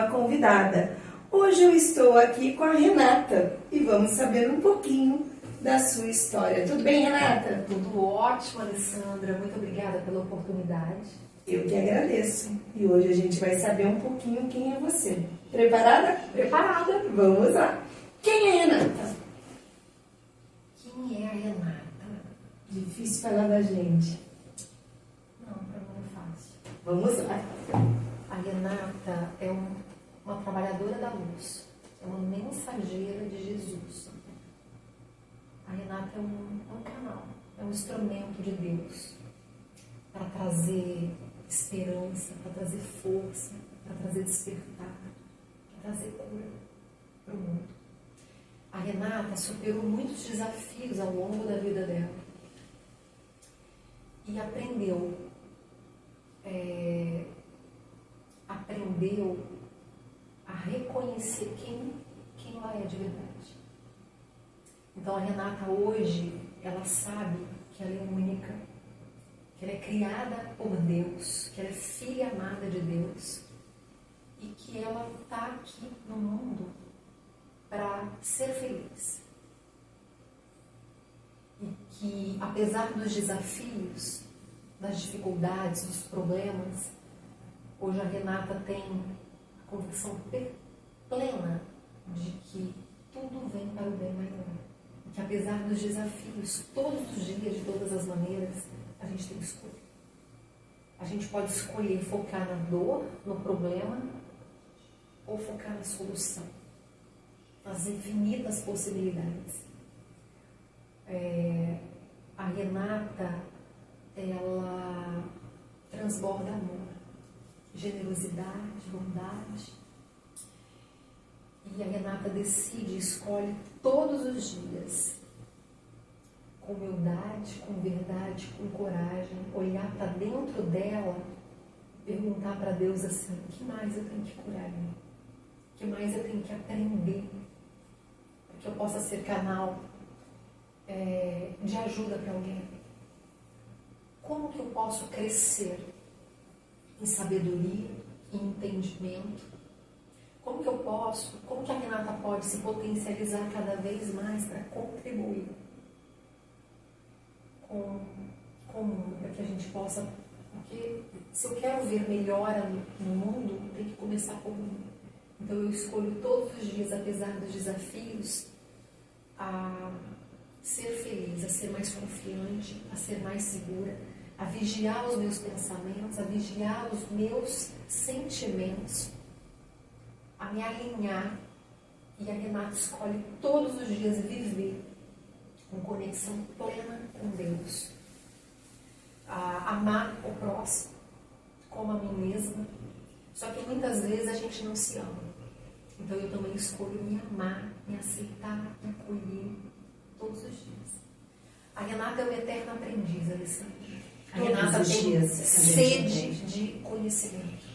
uma convidada. Hoje eu estou aqui com a Renata e vamos saber um pouquinho da sua história. Tudo bem, Renata? Tudo ótimo, Alessandra. Muito obrigada pela oportunidade. Eu que agradeço. E hoje a gente vai saber um pouquinho quem é você. Preparada? Preparada. Vamos lá. Quem é Renata? Quem é a Renata? Difícil falar da gente. Não, para mim é fácil. Vamos lá. A Renata é uma trabalhadora da luz. É uma mensageira de Jesus. A Renata é um canal. É um instrumento de Deus para trazer esperança, para trazer força, para trazer despertar, para trazer cura para o mundo. A Renata superou muitos desafios ao longo da vida dela e aprendeu a reconhecer quem ela é de verdade. Então a Renata hoje, ela sabe que ela é única, que ela é criada por Deus, que ela é filha amada de Deus e que ela está aqui no mundo para ser feliz. E que, apesar dos desafios, das dificuldades, dos problemas, hoje a Renata tem a convicção plena de que tudo vem para o bem maior. E que apesar dos desafios, todos os dias, de todas as maneiras, a gente tem escolha. A gente pode escolher focar na dor, no problema, ou focar na solução, nas infinitas possibilidades. A Renata, ela transborda amor, generosidade, bondade. E a Renata decide, escolhe todos os dias, com humildade, com verdade, com coragem, olhar para dentro dela, perguntar para Deus assim: o que mais eu tenho que curar em mim? O que mais eu tenho que aprender? Para que eu possa ser canal de ajuda para alguém. Como que eu posso crescer em sabedoria, em entendimento? Como que a Renata pode se potencializar cada vez mais para contribuir com o mundo, para que a gente possa... Porque se eu quero ver melhora no mundo, tem que começar por mim. Então eu escolho todos os dias, apesar dos desafios, a ser feliz, a ser mais confiante, a ser mais segura, a vigiar os meus pensamentos, a vigiar os meus sentimentos, a me alinhar. E a Renata escolhe todos os dias viver com conexão plena com Deus, a amar o próximo como a mim mesma. Só que muitas vezes a gente não se ama. Então eu também escolho me amar, me aceitar, me acolher todos os dias. A Renata é uma eterna aprendiz, Alessandra. A Renata tem sede de conhecimento.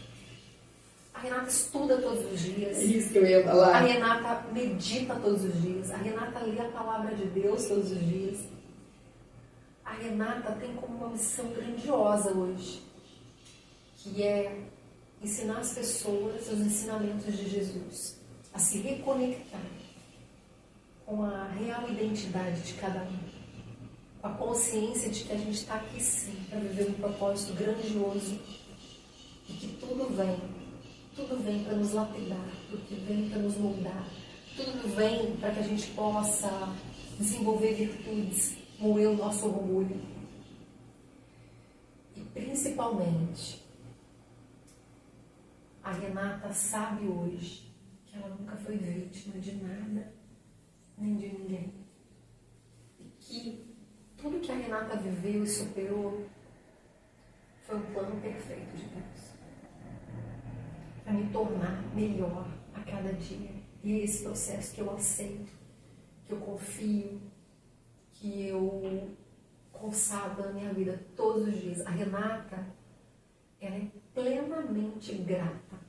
A Renata estuda todos os dias. É isso que eu ia falar. A Renata medita todos os dias. A Renata lê a palavra de Deus todos os dias. A Renata tem como uma missão grandiosa hoje, que é ensinar as pessoas os ensinamentos de Jesus, a se reconectar com a real identidade de cada um, com a consciência de que a gente está aqui sim para viver um propósito grandioso e que tudo vem para nos lapidar, tudo vem para nos moldar, tudo vem para que a gente possa desenvolver virtudes, moer o nosso orgulho. E principalmente, a Renata sabe hoje que ela nunca foi vítima de nada, nem de ninguém. E que tudo que a Renata viveu e superou foi um plano perfeito de Deus para me tornar melhor a cada dia. E é esse processo que eu aceito, que eu confio, que eu consagro na minha vida todos os dias. A Renata, ela é plenamente grata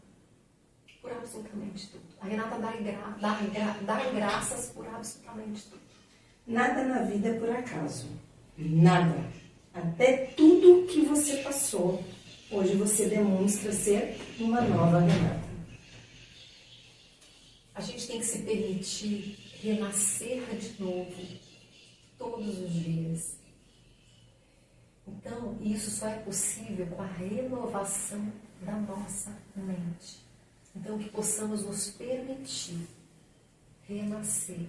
por absolutamente tudo. A Renata dá graças por absolutamente tudo. Nada na vida é por acaso. Nada. Até tudo que você passou, hoje você demonstra ser uma nova Renata. A gente tem que se permitir renascer de novo todos os dias. Então, isso só é possível com a renovação da nossa mente. Então, que possamos nos permitir renascer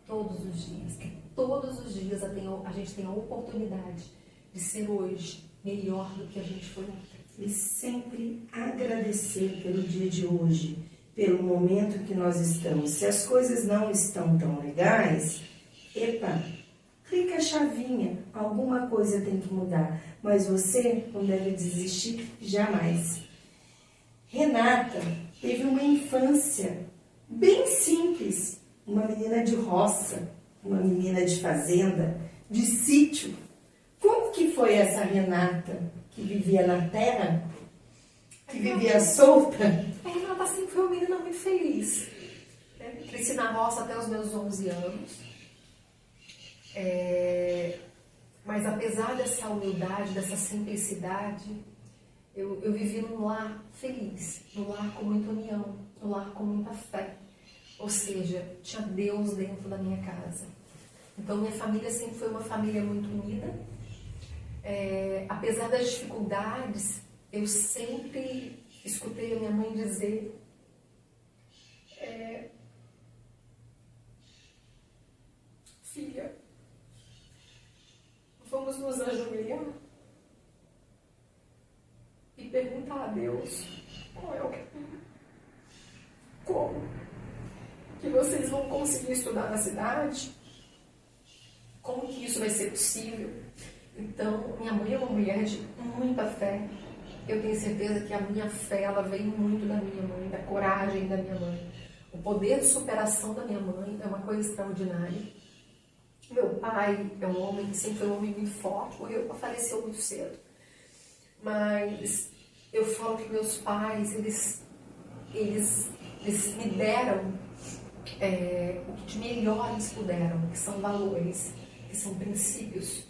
todos os dias. Que todos os dias a gente tenha a oportunidade de ser hoje melhor do que a gente foi ontem. E sempre agradecer pelo dia de hoje, pelo momento que nós estamos. Se as coisas não estão tão legais, clica a chavinha, alguma coisa tem que mudar. Mas você não deve desistir jamais. Renata teve uma infância bem simples, uma menina de roça, uma menina de fazenda, de sítio. Como que foi essa Renata que vivia na terra, que vivia solta? A Renata sempre foi uma menina muito feliz. Cresci na roça até os meus 11 anos. Mas apesar dessa humildade, dessa simplicidade, eu vivi num lar feliz, num lar com muita união, num lar com muita fé. Ou seja, tinha Deus dentro da minha casa. Então minha família sempre foi uma família muito unida. Apesar das dificuldades, eu sempre escutei a minha mãe dizer: filha, vamos nos ajoelhar e perguntar a Deus qual é o caminho. Como que vocês vão conseguir estudar na cidade? Como que isso vai ser possível? Então, minha mãe é uma mulher de muita fé. Eu tenho certeza que a minha fé, ela vem muito da minha mãe, da coragem da minha mãe. O poder de superação da minha mãe é uma coisa extraordinária. Meu pai é um homem que sempre foi um homem muito forte, faleceu muito cedo. Mas eu falo que meus pais, eles me deram o que de melhor eles puderam, que são valores, que são princípios,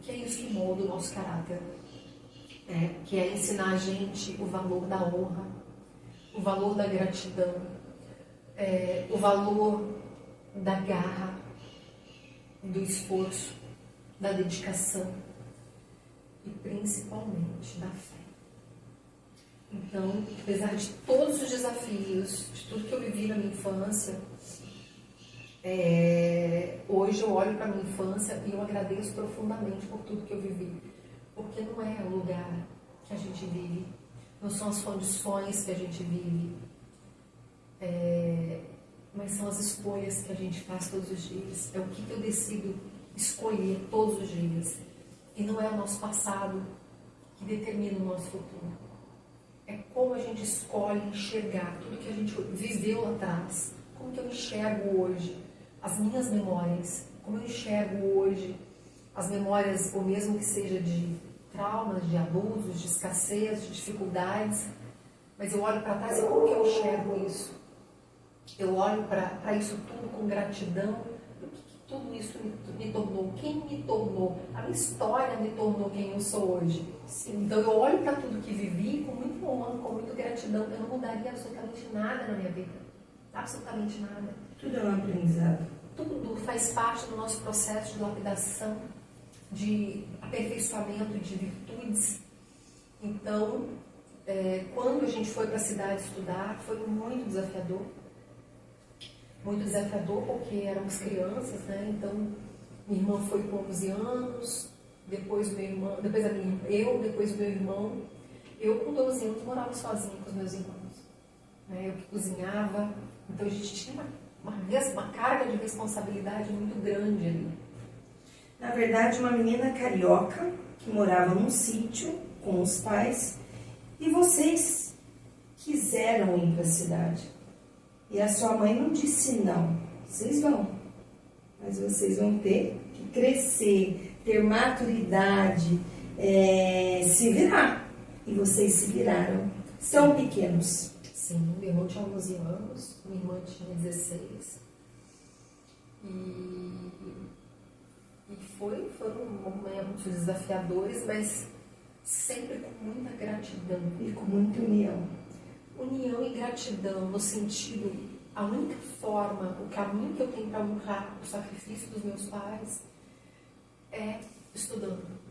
que é isso que molda o nosso caráter, que é ensinar a gente o valor da honra, o valor da gratidão, o valor da garra, do esforço, da dedicação e principalmente da fé. Então, apesar de todos os desafios, de tudo que eu vivi na minha infância, hoje eu olho para a minha infância e eu agradeço profundamente por tudo que eu vivi. Porque não é o lugar que a gente vive, não são as condições que a gente vive, mas são as escolhas que a gente faz todos os dias. É o que eu decido escolher todos os dias. E não é o nosso passado que determina o nosso futuro. É como a gente escolhe enxergar tudo que a gente viveu lá atrás. Como que eu enxergo hoje as minhas memórias. Como eu enxergo hoje as memórias, ou mesmo que seja de traumas, de abusos, de escassez, de dificuldades. Mas eu olho para trás e como que eu enxergo isso? Eu olho para isso tudo com gratidão. O que tudo isso me tornou? Quem me tornou? A minha história me tornou quem eu sou hoje. Sim. Então eu olho para tudo que vivi com muito honra, com muita gratidão. Eu não mudaria absolutamente nada na minha vida. Absolutamente nada. Tudo é um aprendizado. Tudo faz parte do nosso processo de lapidação, de aperfeiçoamento de virtudes. Então, quando a gente foi para a cidade estudar, foi muito desafiador. Muito desafiador porque éramos crianças, né? Então, minha irmã foi com 11 anos, depois meu irmão, depois o meu irmão. Eu com 12 anos morava sozinha com os meus irmãos. Eu que cozinhava, então a gente tinha uma carga de responsabilidade muito grande ali. Na verdade, uma menina carioca que morava num sítio com os pais e vocês quiseram ir para a cidade. E a sua mãe não disse não, vocês vão, mas vocês vão ter que crescer, ter maturidade, se virar. E vocês se viraram, tão pequenos. Sim, meu irmão tinha 11 anos, minha irmã tinha 16. E foram momentos desafiadores, mas sempre com muita gratidão. E com muita união. união e gratidão no sentido, a única forma, o caminho que eu tenho para honrar o sacrifício dos meus pais é estudando.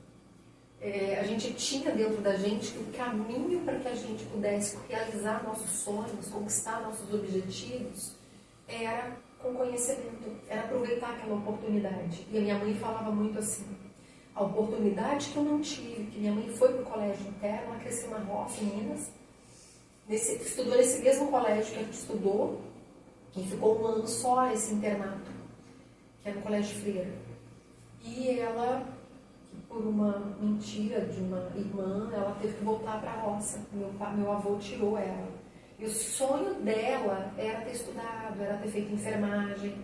A gente tinha dentro da gente que o caminho para que a gente pudesse realizar nossos sonhos, conquistar nossos objetivos, era com conhecimento, era aproveitar aquela oportunidade. E a minha mãe falava muito assim, a oportunidade que eu não tive, que minha mãe foi para o colégio interno, ela cresceu na roça, em Minas, estudou nesse mesmo colégio que a gente estudou, e ficou um ano só esse internato, que era no colégio Freira. E ela, por uma mentira de uma irmã, ela teve que voltar para a roça. Meu avô tirou ela. E o sonho dela era ter estudado, era ter feito enfermagem.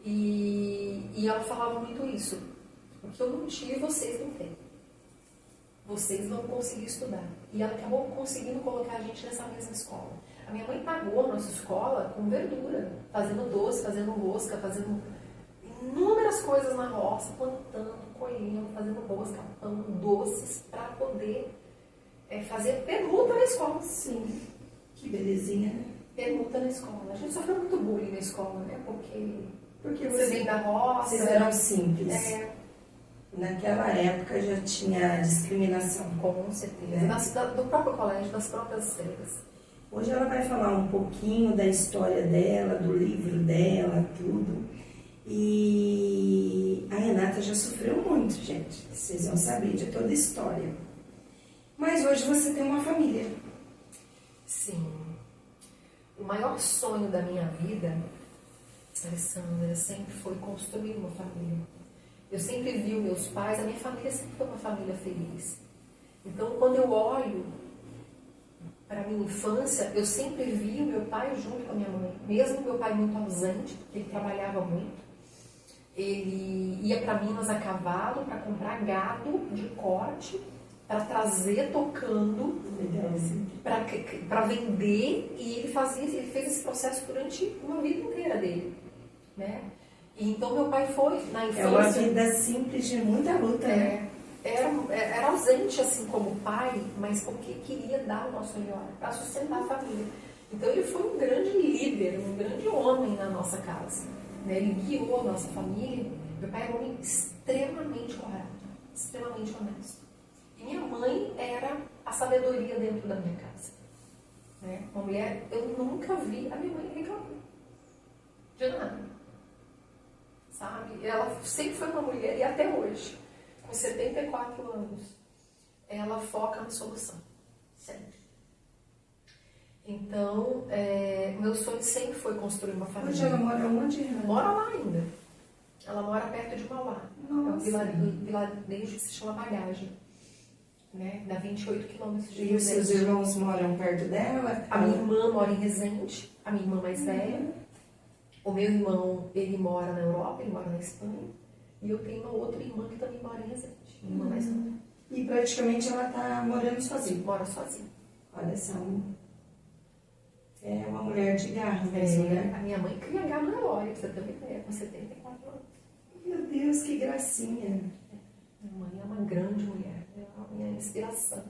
E ela falava muito isso. O que eu não tive, vocês não têm. Vocês vão conseguir estudar. E ela acabou conseguindo colocar a gente nessa mesma escola. A minha mãe pagou a nossa escola com verdura, fazendo doce, fazendo rosca, fazendo inúmeras coisas na roça, plantando, colhendo, fazendo rosca, pão, doces, para poder fazer permuta na escola. Sim, que belezinha, né? Permuta na escola. A gente sofreu muito bullying na escola, né? Porque você vem da roça. Vocês eram simples. É, Naquela época já tinha discriminação. com certeza. Do próprio colégio, das próprias freiras. Hoje ela vai falar um pouquinho da história dela, do livro dela, tudo. E a Renata já sofreu muito, gente. Vocês vão saber de toda a história. Mas hoje você tem uma família. Sim. O maior sonho da minha vida, Alessandra, sempre foi construir uma família. Eu sempre vi os meus pais, a minha família sempre foi uma família feliz. Então, quando eu olho para a minha infância, eu sempre vi o meu pai junto com a minha mãe. Mesmo meu pai muito ausente, porque ele trabalhava muito. Ele ia para Minas a cavalo para comprar gado de corte, para trazer tocando, para vender. E ele fez esse processo durante uma vida inteira dele, né? E então meu pai foi na infância. É uma vida simples de muita luta, né? Era ausente assim como pai, mas porque queria dar o nosso melhor para sustentar a família. Então ele foi um grande líder, um grande homem na nossa casa, né? Ele guiou a nossa família. Meu pai era um homem extremamente correto, extremamente honesto. E minha mãe era a sabedoria dentro da minha casa, né? Uma mulher, eu nunca vi a minha mãe reclamar de nada, sabe? Ela sempre foi uma mulher, e até hoje, com 74 anos, ela foca na solução, sempre. Então, meu sonho sempre foi construir uma família. Hoje ela mora onde? Mora lá ainda. Ela mora perto de Mauá. Nossa. É um vilarejo que se chama Bagagem, né? Dá 28 quilômetros de E os seus irmãos moram perto dela? A minha irmã mora em Resende, a minha irmã mais velha. O meu irmão, ele mora na Europa, ele mora na Espanha. E eu tenho uma outra irmã que também mora em Resende, minha irmã mais nova. E praticamente ela está morando sozinha. Mora sozinha. Olha só, é uma mulher de garra mesmo, né? A minha mãe cria gado na Lória, pra você ter uma ideia, com 74 anos. Meu Deus, que gracinha. Minha mãe é uma grande mulher, é a minha inspiração.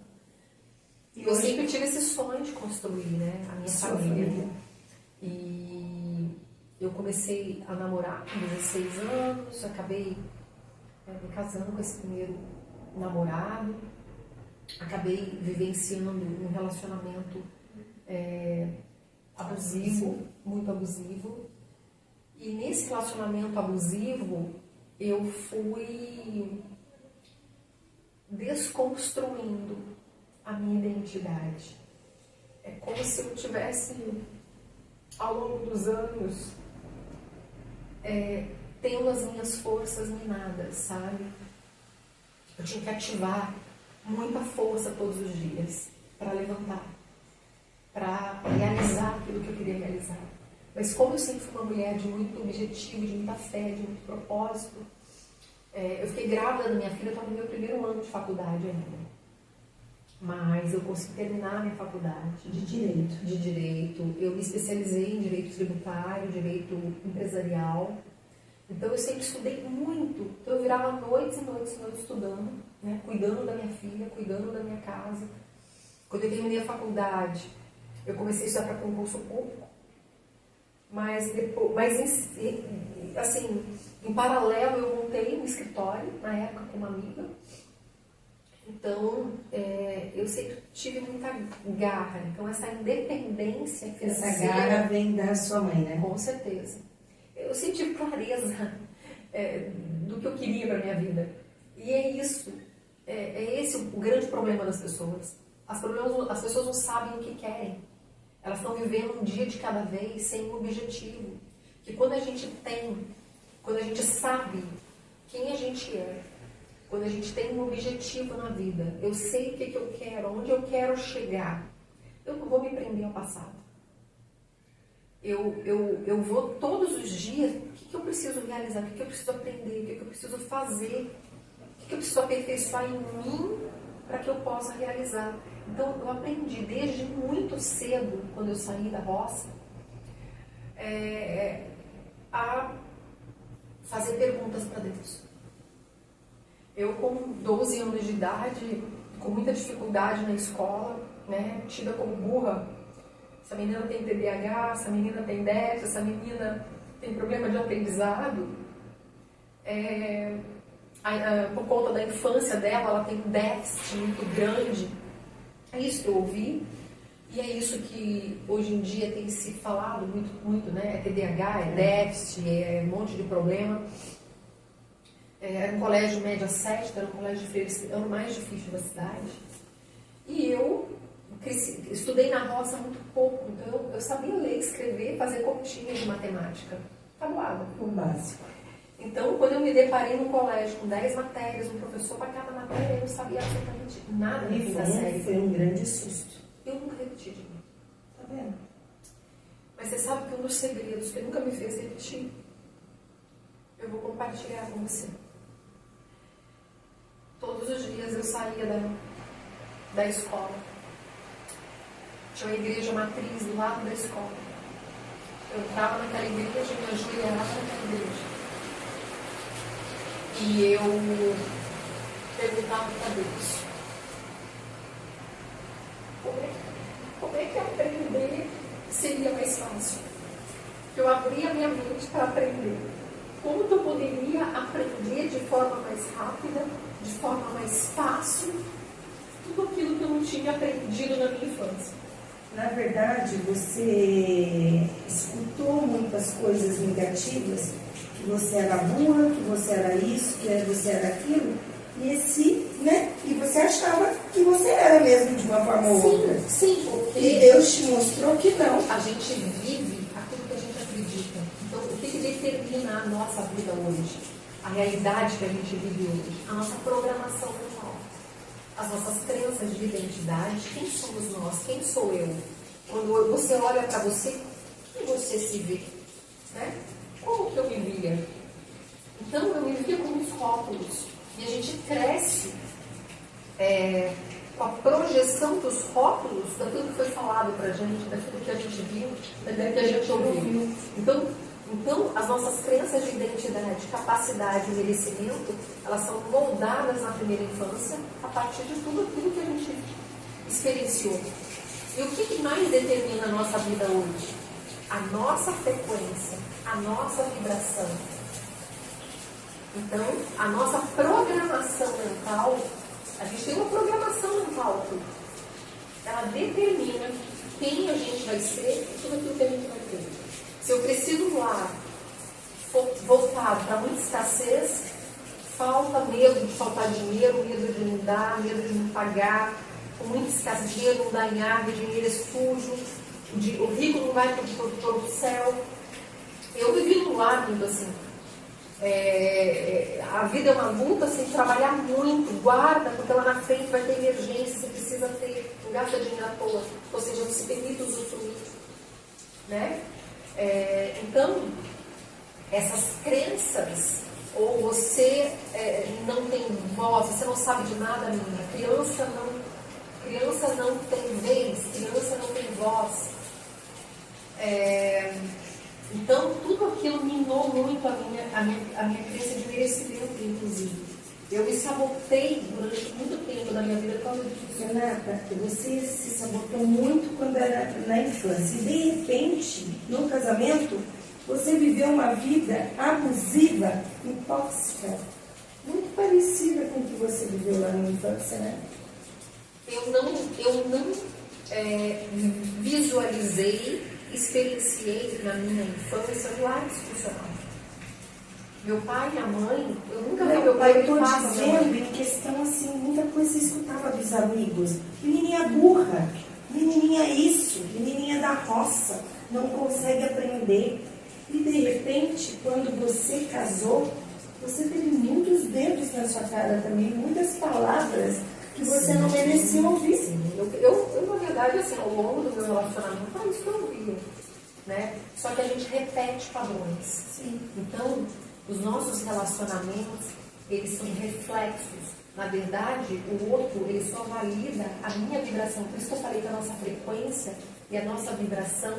E eu hoje sempre tive esse sonho de construir, né, a minha família. E eu comecei a namorar com 16 anos, acabei me casando com esse primeiro namorado, acabei vivenciando um relacionamento abusivo, muito abusivo. E nesse relacionamento abusivo, eu fui desconstruindo a minha identidade. É como se eu tivesse, ao longo dos anos, tendo as minhas forças minadas, sabe? Eu tinha que ativar muita força todos os dias para levantar, para realizar aquilo que eu queria realizar. Mas como eu sempre fui uma mulher de muito objetivo, de muita fé, de muito propósito, eu fiquei grávida da minha filha, eu estava no meu primeiro ano de faculdade ainda. Mas eu consegui terminar a minha faculdade de direito. Eu me especializei em direito tributário, direito empresarial. Então eu sempre estudei muito. Então eu virava noites e noites e noites estudando, né? Cuidando da minha filha, cuidando da minha casa. Quando eu terminei a faculdade, Eu comecei a estudar para concurso público, mas assim, em paralelo eu montei um escritório, na época com uma amiga. Então, eu sempre tive muita garra. Então, essa independência financeira... Essa garra vem da sua mãe, né? Com certeza. Eu sempre tive clareza do que eu queria para minha vida. E é isso. É esse o grande problema das pessoas. As pessoas não sabem o que querem. Elas estão vivendo um dia de cada vez sem um objetivo. Que quando a gente sabe quem a gente é, quando a gente tem um objetivo na vida, eu sei o que eu quero, onde eu quero chegar, eu não vou me prender ao passado. Eu vou todos os dias, o que eu preciso realizar, o que eu preciso aprender, o que eu preciso fazer, o que eu preciso aperfeiçoar em mim para que eu possa realizar. Então, eu aprendi desde muito cedo, quando eu saí da roça, a fazer perguntas para Deus. Eu, com 12 anos de idade, com muita dificuldade na escola, né, tida como burra. Essa menina tem TDAH, essa menina tem déficit, essa menina tem problema de aprendizado. Por conta da infância dela, ela tem um déficit muito grande. É isso que eu ouvi. E é isso que hoje em dia tem se falado muito, né? É TDAH, é déficit, é um monte de problema. Era um colégio média 7, era um colégio de freiras, era o mais difícil da cidade. E eu estudei na roça muito pouco, então eu sabia ler, escrever, fazer continha de matemática. Tabuada. O básico. Então, quando eu me deparei no colégio com 10 matérias, um professor para cada matéria, eu não sabia absolutamente nada da quinta série. Foi um grande susto. Eu nunca repeti de mim. Tá vendo? Mas você sabe que um dos segredos que nunca me fez repetir, eu vou compartilhar com você. Todos os dias eu saía da escola. Tinha uma igreja matriz do lado da escola. Eu entrava naquela igreja e me ajoelhava naquela igreja. E eu perguntava para Deus: como é que aprender seria mais fácil? Eu abria a minha mente para aprender. Como eu poderia aprender de forma mais rápida, de forma mais fácil, tudo aquilo que eu não tinha aprendido na minha infância. Na verdade, você escutou muitas coisas negativas, que você era burra, que você era isso, que você era aquilo, e você achava que você era mesmo de uma forma ou outra. Sim, porque E Deus te mostrou que não. A gente vive aquilo que a gente acredita. Então, o que determina a nossa vida hoje? A realidade que a gente vive hoje? A nossa programação mental. As nossas crenças de identidade. Quem somos nós? Quem sou eu? Quando você olha para você, como você se vê? Né? Como que eu me via? Então, eu me via com os rótulos. E a gente cresce com a projeção dos rótulos daquilo que foi falado para a gente, daquilo que a gente viu, daquilo que a gente ouviu. Então, as nossas crenças de identidade, capacidade e merecimento, elas são moldadas na primeira infância a partir de tudo aquilo que a gente experienciou. E o que mais determina a nossa vida hoje? A nossa frequência, a nossa vibração. Então, a nossa programação mental, a gente tem uma programação mental aqui. Ela determina quem a gente vai ser e tudo aquilo que a gente vai ter. Se eu cresci num lar voltado para muita escassez, medo de faltar dinheiro, medo de não dar, medo de não pagar, com muita escassez, dinheiro não dá em árvore, dinheiro é sujo, o rico não vai para o céu. Eu vivi num lar muito assim. A vida é uma luta, você tem que trabalhar muito, guarda, porque lá na frente vai ter emergência, você precisa ter, não gasta dinheiro à toa, ou seja, não se permite usufruir, né? Então, essas crenças, ou você não tem voz, você não sabe de nada, menina, criança não tem vez, criança não tem voz. Então, tudo aquilo minou muito a minha crença de merecimento, inclusive. Eu me sabotei durante muito tempo da minha vida por causa disso. Renata, você se sabotou muito quando era na infância. E de repente, no casamento, você viveu uma vida abusiva e tóxica. Muito parecida com o que você viveu lá na infância, né? Eu não visualizei, experienciei na minha infância um lar disfuncional. Meu pai e minha mãe, eu nunca vi meu pai Eu estou dizendo em questão assim, muita coisa você escutava dos amigos. Menininha burra, menininha isso, menininha da roça, não consegue aprender. E de repente, quando você casou, você teve muitos dedos na sua cara também, muitas palavras que você não merecia ouvir. Sim. Eu, na verdade, assim, ao longo do meu relacionamento, é isso que eu ouvia. Né? Só que a gente repete padrões. Sim. Então, os nossos relacionamentos, eles são reflexos. Na verdade, o outro, ele só valida a minha vibração. Por isso que eu falei que a nossa frequência e a nossa vibração,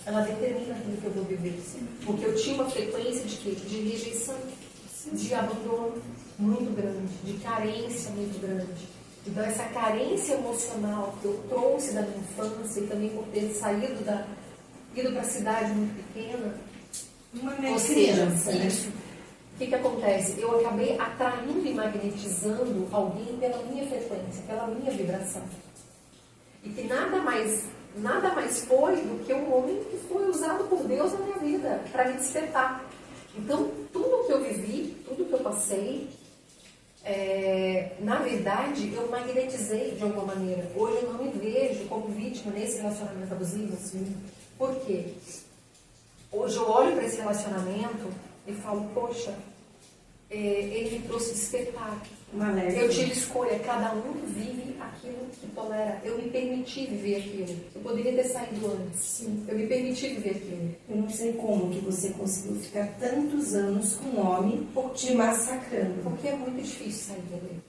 ela determina aquilo que eu vou viver. Sim. Porque eu tinha uma frequência de quê? De rejeição, de abandono muito grande, de carência muito grande. Então, essa carência emocional que eu trouxe da minha infância e também por ter saído ido para a cidade muito pequena, Ou seja, isso. O que acontece? Eu acabei atraindo e magnetizando alguém pela minha frequência, pela minha vibração. E que nada mais foi do que um momento que foi usado por Deus na minha vida, para me despertar. Então, tudo que eu vivi, tudo que eu passei, na verdade, eu magnetizei de alguma maneira. Hoje eu não me vejo como vítima nesse relacionamento abusivo. Assim. Por quê? Hoje eu olho para esse relacionamento e falo, poxa, ele me trouxe despertar. Eu tive escolha, cada um vive aquilo que tolera. Eu me permiti viver aquilo. Eu poderia ter saído antes. Sim. Eu me permiti viver aquilo. Eu não sei como que você conseguiu ficar tantos anos com um homem te massacrando. Porque é muito difícil sair dele.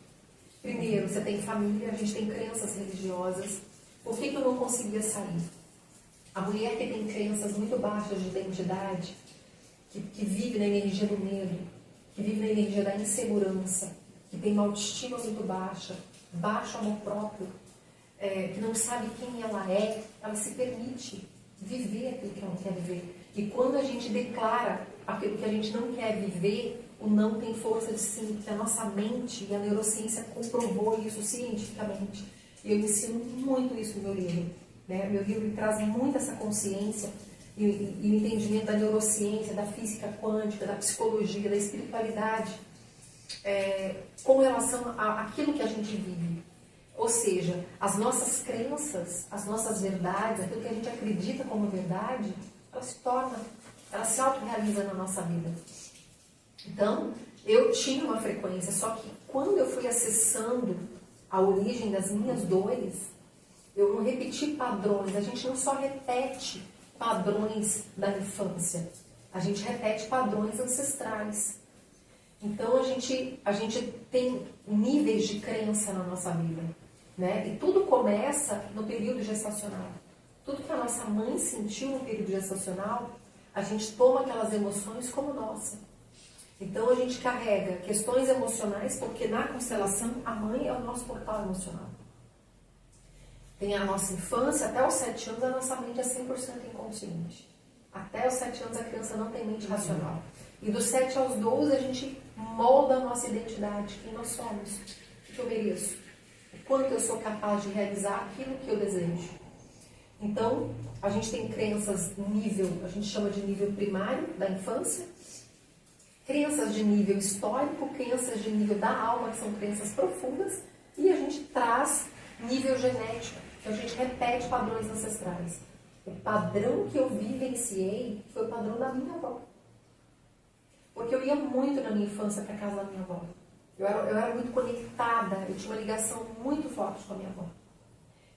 Primeiro, você tem família, a gente tem crenças religiosas. Por que eu não conseguia sair? A mulher que tem crenças muito baixas de identidade, que vive na energia do medo, que vive na energia da insegurança, que tem uma autoestima muito baixa, baixo amor próprio, que não sabe quem ela se permite viver aquilo que ela não quer viver. E quando a gente declara aquilo que a gente não quer viver, o não tem força de sim, porque a nossa mente e a neurociência comprovou isso cientificamente. E eu ensino muito isso no meu livro. Né? Meu livro traz muito essa consciência e o entendimento da neurociência, da física quântica, da psicologia, da espiritualidade, com relação àquilo que a gente vive. Ou seja, as nossas crenças, as nossas verdades, aquilo que a gente acredita como verdade, ela se autorrealiza na nossa vida. Então, eu tinha uma frequência, só que quando eu fui acessando a origem das minhas dores, eu não repeti padrões. A gente não só repete padrões da infância, a gente repete padrões ancestrais. Então, a gente tem níveis de crença na nossa vida, né? E tudo começa no período gestacional. Tudo que a nossa mãe sentiu no período gestacional, a gente toma aquelas emoções como nossa. Então, a gente carrega questões emocionais, porque na constelação, a mãe é o nosso portal emocional. Tem a nossa infância, até os 7 anos, a nossa mente é 100% inconsciente. Até os 7 anos, a criança não tem mente racional. E dos 7 aos 12, a gente molda a nossa identidade, quem nós somos, o que eu mereço, o quanto eu sou capaz de realizar aquilo que eu desejo. Então, a gente tem crenças nível, a gente chama de nível primário da infância, crenças de nível histórico, crenças de nível da alma, que são crenças profundas, e a gente traz nível genético, que a gente repete padrões ancestrais. O padrão que eu vivenciei foi o padrão da minha avó. Porque eu ia muito na minha infância para casa da minha avó. Eu era muito conectada, eu tinha uma ligação muito forte com a minha avó.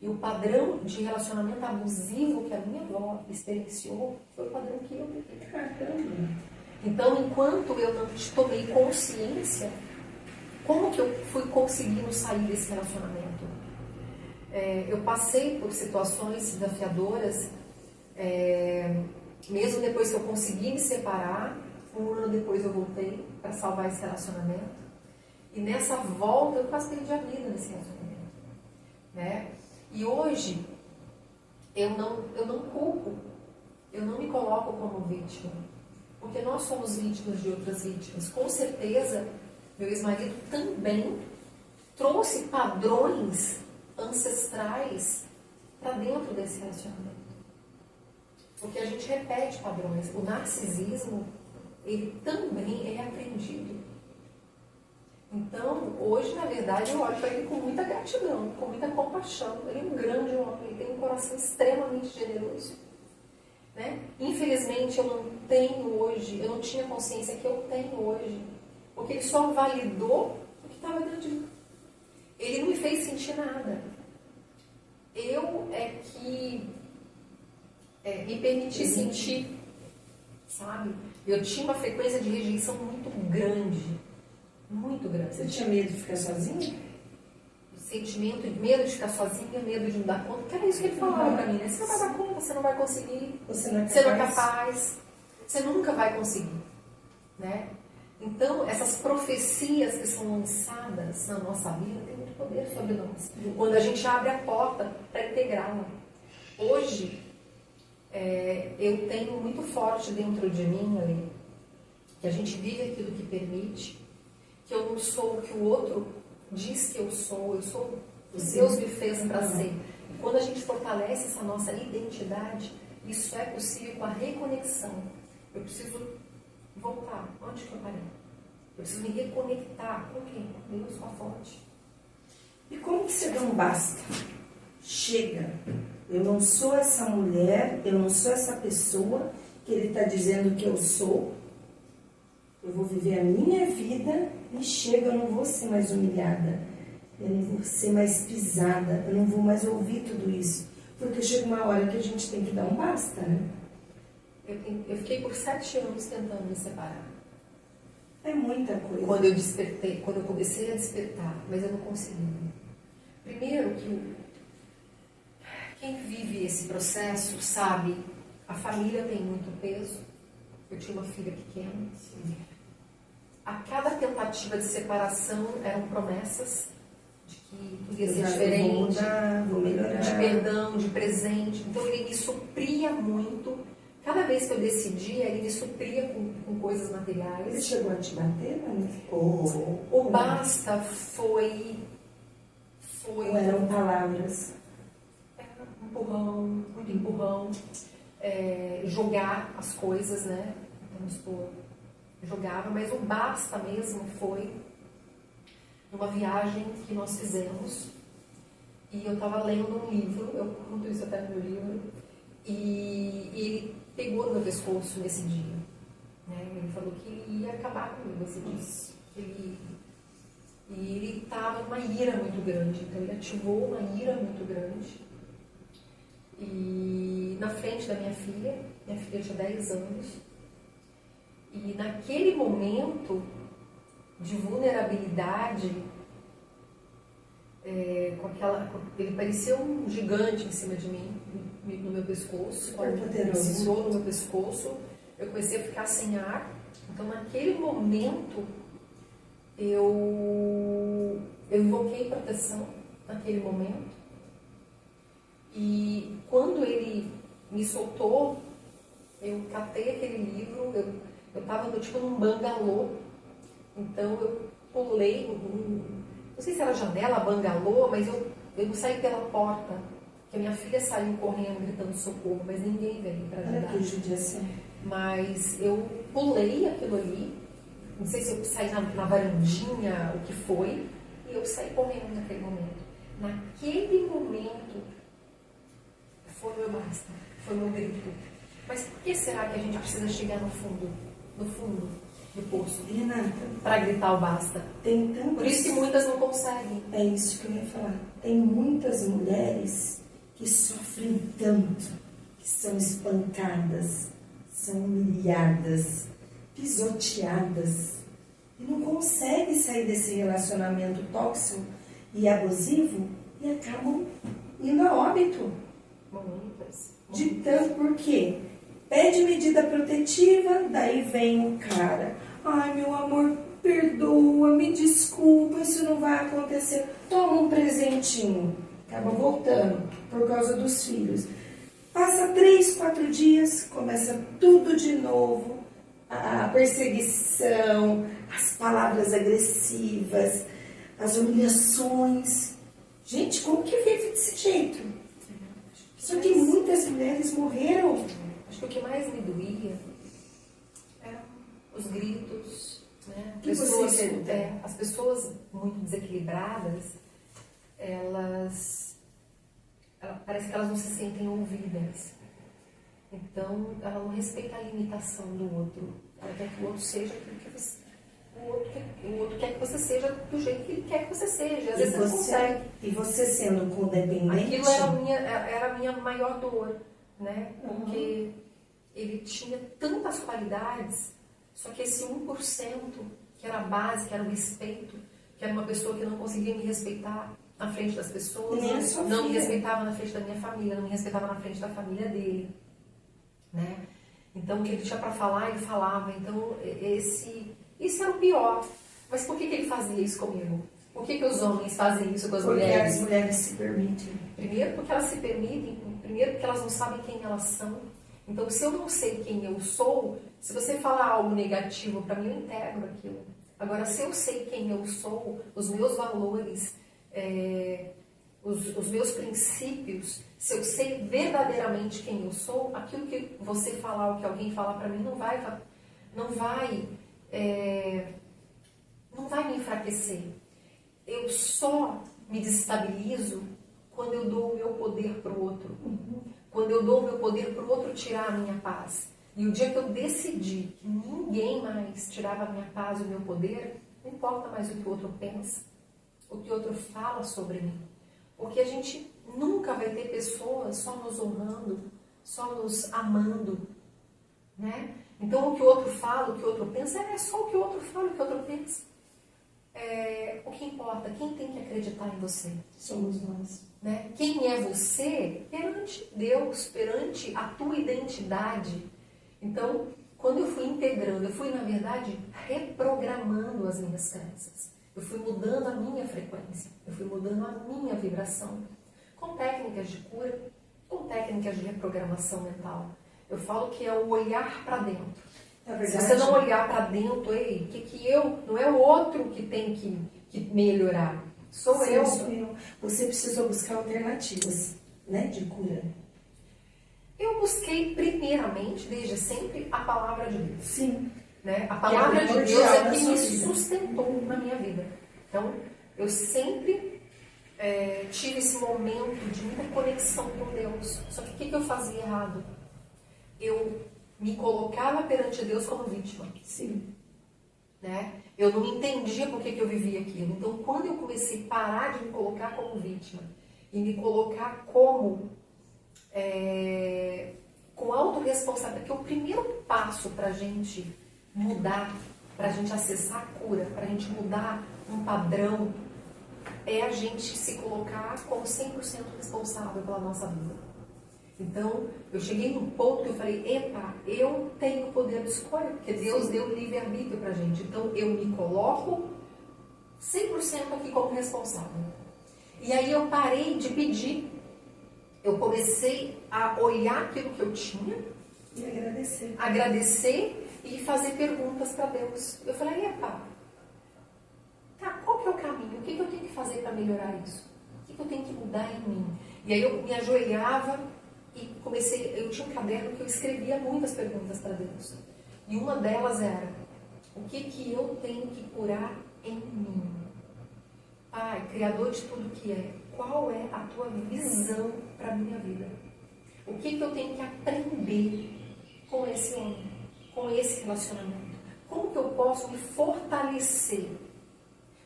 E o padrão de relacionamento abusivo que a minha avó experienciou foi o padrão que eu vivi. Caramba! Então, enquanto eu não tomei consciência, como que eu fui conseguindo sair desse relacionamento? Eu passei por situações desafiadoras, mesmo depois que eu consegui me separar, 1 ano depois eu voltei para salvar esse relacionamento. E nessa volta eu quase perdi a vida nesse relacionamento, né? E hoje eu não culpo, eu não me coloco como vítima, porque nós somos vítimas de outras vítimas. Com certeza, meu ex-marido também trouxe padrões ancestrais para dentro desse relacionamento. Porque a gente repete padrões. O narcisismo, ele também é aprendido. Então, hoje, na verdade, eu olho para ele com muita gratidão, com muita compaixão. Ele é um grande homem, ele tem um coração extremamente generoso. Né? Infelizmente, eu não tenho hoje, eu não tinha consciência que eu tenho hoje, porque ele só validou o que estava dentro de mim. Ele não me fez sentir nada. Eu é que me permiti sentir, sabe? Eu tinha uma frequência de rejeição muito grande. Muito grande. Você tinha medo de ficar sozinha? O sentimento de medo de ficar sozinha, medo de não dar conta, que era isso que ele falava pra mim, né? Você não vai dar conta, você não vai conseguir, você não é capaz, você nunca vai conseguir, né? Então, essas profecias que são lançadas na nossa vida têm muito poder sobre nós. Quando a gente abre a porta para integrá-la. Hoje, eu tenho muito forte dentro de mim, ali, que a gente vive aquilo que permite, que eu não sou o que o outro diz que eu sou o que Deus me fez para ser. E quando a gente fortalece essa nossa identidade, isso é possível com a reconexão. Eu preciso voltar. Onde que eu parei? Eu preciso me reconectar com quem? Com Deus, com a fonte. E como que você dá um basta? Chega. Eu não sou essa mulher, eu não sou essa pessoa que ele está dizendo que eu sou. Eu vou viver a minha vida e chega, eu não vou ser mais humilhada. Eu não vou ser mais pisada. Eu não vou mais ouvir tudo isso. Porque chega uma hora que a gente tem que dar um basta, né? Eu fiquei por 7 anos tentando me separar. É muita coisa. Quando eu despertei, quando eu comecei a despertar, mas eu não consegui. Primeiro que quem vive esse processo sabe, a família tem muito peso. Eu tinha uma filha pequena. Sim. A cada tentativa de separação eram promessas de que tudo ia ser diferente, vou mudar, vou melhorar, de perdão, de presente. Então ele me supria muito. Cada vez que eu decidia, ele me supria com coisas materiais. Ele chegou a te bater, mas... O basta foi... Ou eram palavras? Era um empurrão, muito empurrão. Jogar as coisas, né? Então, jogava, mas o basta mesmo foi numa viagem que nós fizemos. E eu estava lendo um livro, eu conto isso até no meu livro, e ele pegou no meu pescoço nesse dia. Né? Ele falou que ele ia acabar comigo esse dia. E ele estava numa ira muito grande, então ele ativou uma ira muito grande. E na frente da minha filha tinha 10 anos, e naquele momento de vulnerabilidade, ele parecia um gigante em cima de mim, no meu pescoço, quando ele segurou no meu pescoço, eu comecei a ficar sem ar. Então naquele momento eu invoquei proteção naquele momento. E quando ele me soltou, eu catei aquele livro, eu estava tipo num bangalô, então eu pulei, não sei se era janela, bangalô, mas eu não saí pela porta, porque a minha filha saiu correndo, gritando socorro, mas ninguém veio para ajudar. Que judiação. Mas eu pulei aquilo ali, não sei se eu saí na varandinha, o que foi, e eu saí correndo naquele momento. Naquele momento, foi o meu basta, foi o meu grito. Mas por que será que a gente precisa chegar no fundo do poço, Renata, para gritar o basta? Tem tantas... Por isso que muitas não conseguem. É isso que eu ia falar. Tem muitas mulheres que sofrem tanto, que são espancadas, são humilhadas, pisoteadas, e não conseguem sair desse relacionamento tóxico e abusivo e acabam indo a óbito. Muitas. De tanto, por quê? Pede medida protetiva, daí vem o cara. Ai, meu amor, perdoa, me desculpa. aconteceu? Toma um presentinho. Acaba voltando por causa dos filhos. Passa 3, 4 dias, começa tudo de novo. A perseguição, as palavras agressivas, as humilhações. Gente, como que vive desse jeito? Só que muitas mulheres morreram. Acho que o que mais me doía eram os gritos, né? As pessoas muito desequilibradas, parece que elas não se sentem ouvidas. Então, ela não respeita a limitação do outro. Ela quer que o outro seja aquilo que você... O outro quer que você seja do jeito que ele quer que você seja. Às vezes você não consegue. E você sendo codependente... Aquilo era a minha maior dor, né? Porque ele tinha tantas qualidades, só que esse 1%, que era a base, que era o respeito, que era uma pessoa que não conseguia me respeitar na frente das pessoas, não me respeitava na frente da minha família, não me respeitava na frente da família dele, né? Então, o que ele tinha para falar, ele falava. Então, isso era o pior. Mas por que ele fazia isso comigo? Por que os homens fazem isso com as mulheres? Porque as mulheres se permitem. Primeiro, porque elas se permitem. Primeiro, porque elas não sabem quem elas são. Então, se eu não sei quem eu sou, se você falar algo negativo para mim, eu integro aquilo. Agora, se eu sei quem eu sou, os meus valores, os meus princípios, se eu sei verdadeiramente quem eu sou, aquilo que você falar, o que alguém falar para mim, não vai me enfraquecer. Eu só me desestabilizo quando eu dou o meu poder para o outro. Quando eu dou o meu poder para o outro tirar a minha paz. E o dia que eu decidi que ninguém mais tirava a minha paz e o meu poder, não importa mais o que o outro pensa, o que o outro fala sobre mim. Porque a gente nunca vai ter pessoas só nos honrando, só nos amando, né? Então, o que o outro fala, o que o outro pensa, é só o que o outro fala, o que o outro pensa. O que importa, quem tem que acreditar em você? Somos nós. Né? Quem é você perante Deus, perante a tua identidade. Então, quando eu fui integrando, eu fui, na verdade, reprogramando as minhas crenças. Eu fui mudando a minha frequência, eu fui mudando a minha vibração. Com técnicas de cura, com técnicas de reprogramação mental. Eu falo que é o olhar para dentro. Se você não olhar para dentro, não é o outro que tem que melhorar. Sou eu. Você precisou buscar alternativas, né, de cura. Eu busquei primeiramente, desde sempre, a palavra de Deus. Sim. Né? A palavra de Deus é que me sustentou na minha vida. Então, eu sempre tive esse momento de muita conexão com Deus. Só que o que eu fazia errado? Eu me colocava perante Deus como vítima. Sim. Né? Eu não entendia por que eu vivia aquilo. Então, quando eu comecei a parar de me colocar como vítima e me colocar como com autorresponsabilidade, porque o primeiro passo para a gente mudar, para a gente acessar a cura, para a gente mudar um padrão, é a gente se colocar como 100% responsável pela nossa vida. Então, eu cheguei num ponto que eu falei, eu tenho poder de escolha, porque Deus deu livre-arbítrio pra gente. Então, eu me coloco 100% aqui como responsável. E aí eu parei de pedir. Eu comecei a olhar aquilo que eu tinha. E agradecer. Agradecer e fazer perguntas para Deus. Eu falei, qual que é o caminho? O que eu tenho que fazer para melhorar isso? O que eu tenho que mudar em mim? E aí eu me ajoelhava e eu tinha um caderno que eu escrevia muitas perguntas para Deus. E uma delas era, o que eu tenho que curar em mim? Pai, Criador de tudo que é, qual é a tua visão para a minha vida? O que eu tenho que aprender com esse homem, com esse relacionamento? Como que eu posso me fortalecer?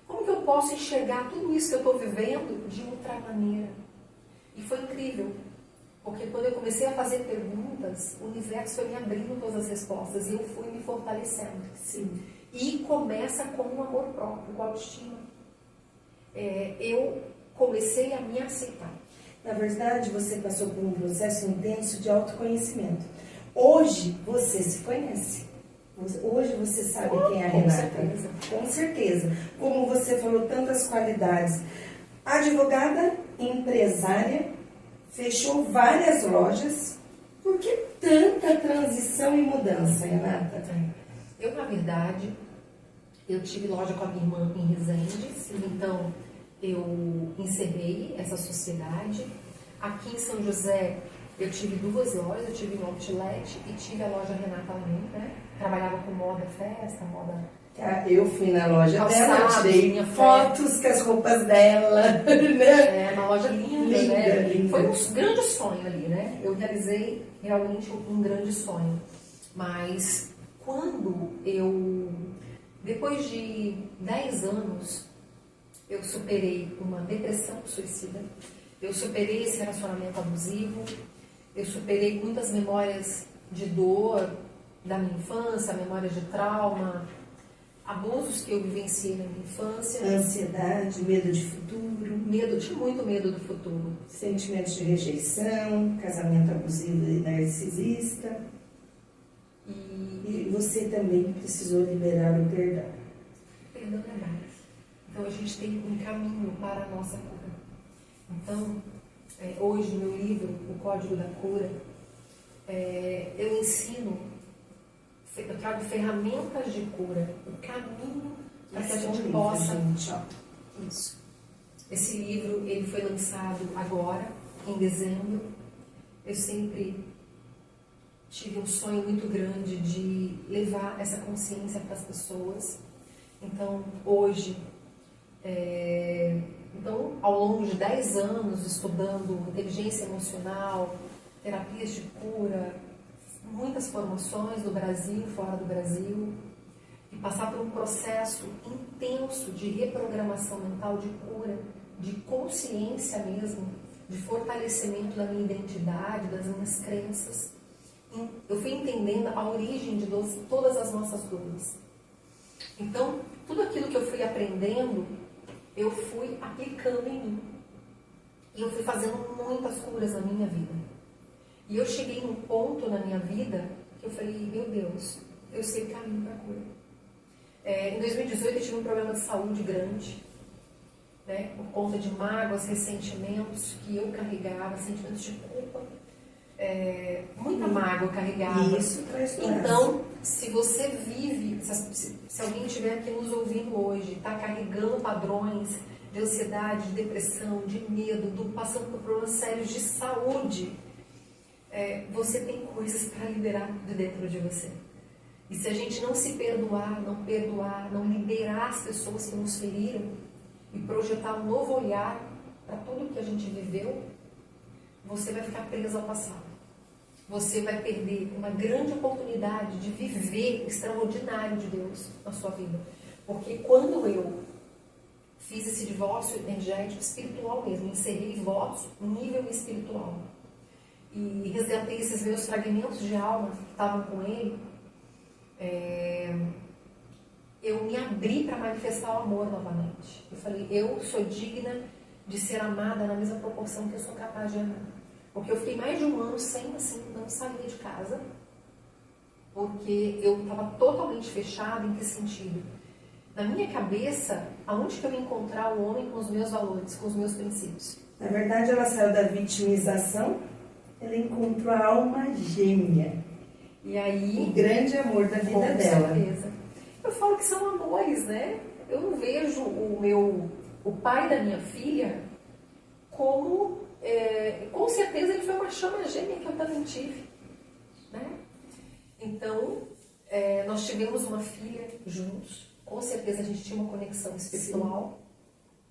Como que eu posso enxergar tudo isso que eu estou vivendo de outra maneira? E foi incrível. Porque quando eu comecei a fazer perguntas, o universo foi me abrindo todas as respostas e eu fui me fortalecendo. Sim. E começa com o amor próprio, com a autoestima. Eu comecei a me aceitar. Na verdade, você passou por um processo intenso de autoconhecimento. Hoje, você se conhece. Hoje você sabe quem é a Com Renata. certeza. Com certeza. Como você falou, tantas qualidades. Advogada, empresária, fechou várias lojas. Por que tanta transição e mudança, Renata? Eu, na verdade, eu tive loja com a minha irmã em Resende, então eu encerrei essa sociedade. Aqui em São José, eu tive 2 lojas, eu tive um outlet e tive a loja Renata Lamy, né? Trabalhava com moda, festa, moda... Eu fui na loja Calçados, dela, tirei minha fotos com as roupas dela, né? É uma loja linda, Linda, né? linda. Foi um grande sonho ali, né? Eu realizei realmente um grande sonho. Mas quando depois de 10 anos, eu superei uma depressão suicida, eu superei esse relacionamento abusivo, eu superei muitas memórias de dor da minha infância, memórias de trauma, abusos que eu vivenciei na minha infância. Ansiedade, medo de futuro, Muito medo do futuro. sentimentos de rejeição, casamento abusivo e narcisista. E você também precisou liberar o perdão. Perdão é mais. Então a gente tem um caminho para a nossa cura. Então, hoje no meu livro, O Código da Cura, eu ensino, eu trago ferramentas de cura, o caminho para que a gente possa... Isso. Esse livro, ele foi lançado agora, em dezembro. Eu sempre tive um sonho muito grande de levar essa consciência para as pessoas. Então, hoje, ao longo de 10 anos estudando inteligência emocional, terapias de cura, muitas formações no Brasil, fora do Brasil, e passar por um processo intenso de reprogramação mental, de cura, de consciência mesmo, de fortalecimento da minha identidade, das minhas crenças. Eu fui entendendo a origem de todas as nossas dores. Então, tudo aquilo que eu fui aprendendo, eu fui aplicando em mim. E eu fui fazendo muitas curas na minha vida. E eu cheguei num ponto na minha vida que eu falei, meu Deus, eu sei o caminho para a cura. Em 2018 eu tive um problema de saúde grande, né, por conta de mágoas, ressentimentos que eu carregava, sentimentos de culpa. Muita mágoa carregada. Isso traz doença. Então, se você vive, se alguém estiver aqui nos ouvindo hoje, está carregando padrões de ansiedade, de depressão, de medo, passando por problemas sérios de saúde, você tem coisas para liberar de dentro de você. E se a gente não se perdoar, não liberar as pessoas que nos feriram e projetar um novo olhar para tudo que a gente viveu, você vai ficar preso ao passado. Você vai perder uma grande oportunidade de viver o extraordinário de Deus na sua vida. Porque quando eu fiz esse divórcio energético, espiritual mesmo, encerrei votos no nível espiritual e resgatei esses meus fragmentos de alma que estavam com ele, eu me abri para manifestar o amor novamente. Eu falei, eu sou digna de ser amada na mesma proporção que eu sou capaz de amar. Porque eu fiquei mais de um ano sem, assim, não sair de casa, porque eu estava totalmente fechada. Em que sentido? Na minha cabeça, aonde que eu ia encontrar o homem com os meus valores, com os meus princípios? Na verdade, ela saiu da vitimização, ela encontrou a alma gêmea. E aí, o grande amor da vida dela. Com certeza. Eu falo que são amores, né? Eu não vejo o pai da minha filha como... com certeza ele foi uma chama gêmea que eu também tive, né? Então, nós tivemos uma filha juntos. Com certeza a gente tinha uma conexão espiritual,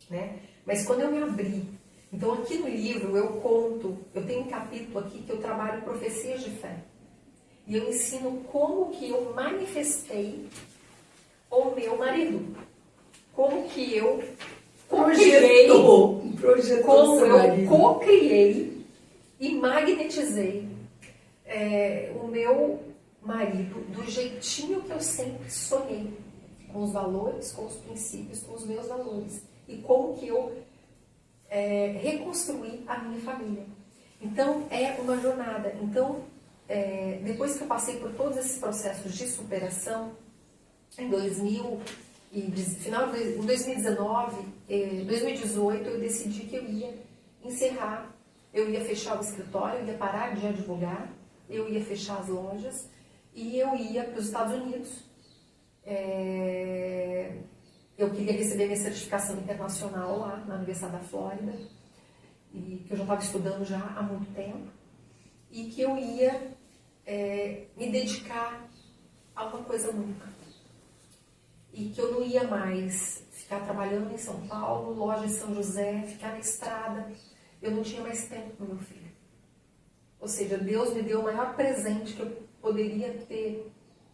né? Mas quando eu me abri... Então, aqui no livro eu tenho um capítulo aqui que eu trabalho profecias de fé. E eu ensino como que eu manifestei o meu marido. Como que eu co-criei e magnetizei o meu marido do jeitinho que eu sempre sonhei. Com os valores, com os princípios, com os meus valores. E como que eu reconstruí a minha família. Então, é uma jornada. Então, depois que eu passei por todos esses processos de superação, em 2019, 2018, eu decidi que eu ia encerrar, eu ia fechar o escritório, eu ia parar de advogar, eu ia fechar as lojas e eu ia para os Estados Unidos. Eu queria receber minha certificação internacional lá na Universidade da Flórida, e que eu já estava estudando já há muito tempo, e que eu ia me dedicar a uma coisa única. E que eu não ia mais ficar trabalhando em São Paulo, loja em São José, ficar na estrada. Eu não tinha mais tempo para o meu filho. Ou seja, Deus me deu o maior presente que eu poderia ter,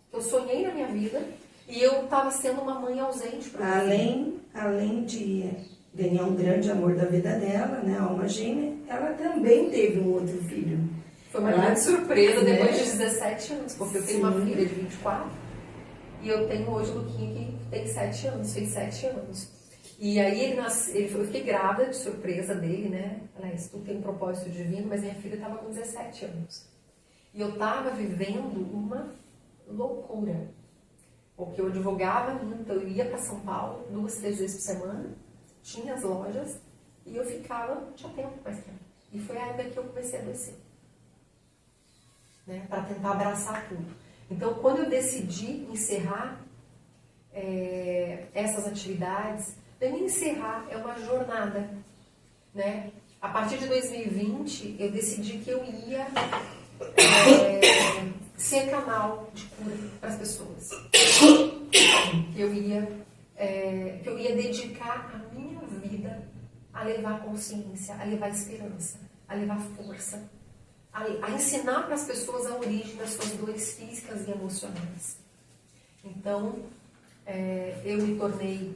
que eu sonhei na minha vida, e eu estava sendo uma mãe ausente para mim. Além de ganhar um grande amor da vida dela, né, a alma gêmea, ela também teve um outro filho. Foi uma grande surpresa, depois de 17 anos, porque eu tenho uma filha de 24, e eu tenho hoje o Luquinha que tem 7 anos, fez 7 anos. E aí eu fiquei grávida de surpresa dele, né? Aliás, tudo tem um propósito divino, mas minha filha estava com 17 anos. E eu estava vivendo uma loucura. Porque eu advogava muito, eu ia para São Paulo 2, 3 vezes por semana, tinha as lojas, e eu ficava, não tinha tempo mais tempo. E foi a época que eu comecei a adoecer, né? Para tentar abraçar tudo. Então, quando eu decidi encerrar essas atividades, nem encerrar, é uma jornada, né? A partir de 2020, eu decidi que eu ia ser canal de cura para as pessoas. Que eu ia dedicar a minha vida a levar consciência, a levar esperança, a levar força, a ensinar para as pessoas a origem das suas dores físicas e emocionais. Então, eu me tornei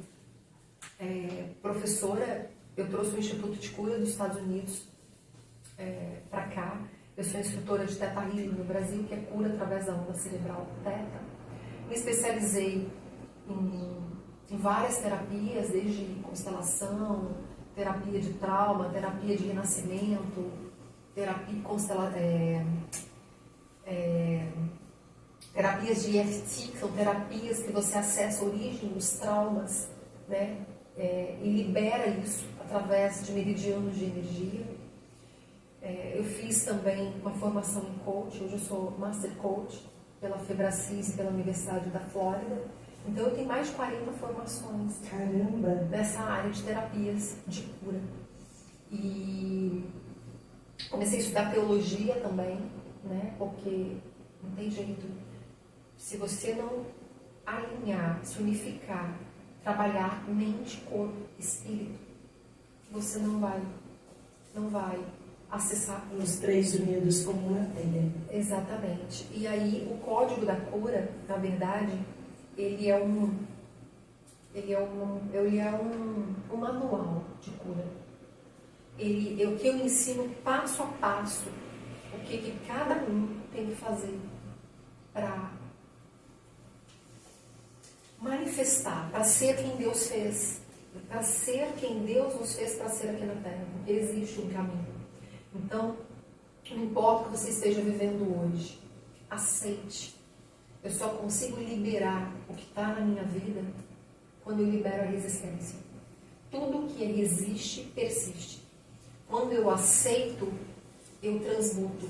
professora, eu trouxe o Instituto de Cura dos Estados Unidos para cá. Eu sou instrutora de Theta Healing no Brasil, que é cura através da onda cerebral Theta. Me especializei em várias terapias, desde constelação, terapia de trauma, terapia de renascimento, terapias de EFT, que são terapias que você acessa a origem dos traumas, né? E libera isso através de meridianos de energia. Eu fiz também uma formação em coach, hoje eu sou Master Coach pela Febracis e pela Universidade da Flórida. Então eu tenho mais de 40 formações. Caramba! Nessa área de terapias de cura. E comecei a estudar teologia também, né? Porque não tem jeito. Se você não alinhar, se unificar, trabalhar mente, corpo, espírito, você não vai acessar os 3 unidos como uma teia. Exatamente. E aí o código da cura, na verdade, ele é um manual de cura. O que eu ensino passo a passo, o que cada um tem que fazer para manifestar, para ser quem Deus fez, para ser quem Deus nos fez para ser aqui na Terra, porque existe um caminho. Então, não importa o que você esteja vivendo hoje, aceite. Eu só consigo liberar o que está na minha vida quando eu libero a resistência. Tudo que resiste, persiste. Quando eu aceito, eu transmuto.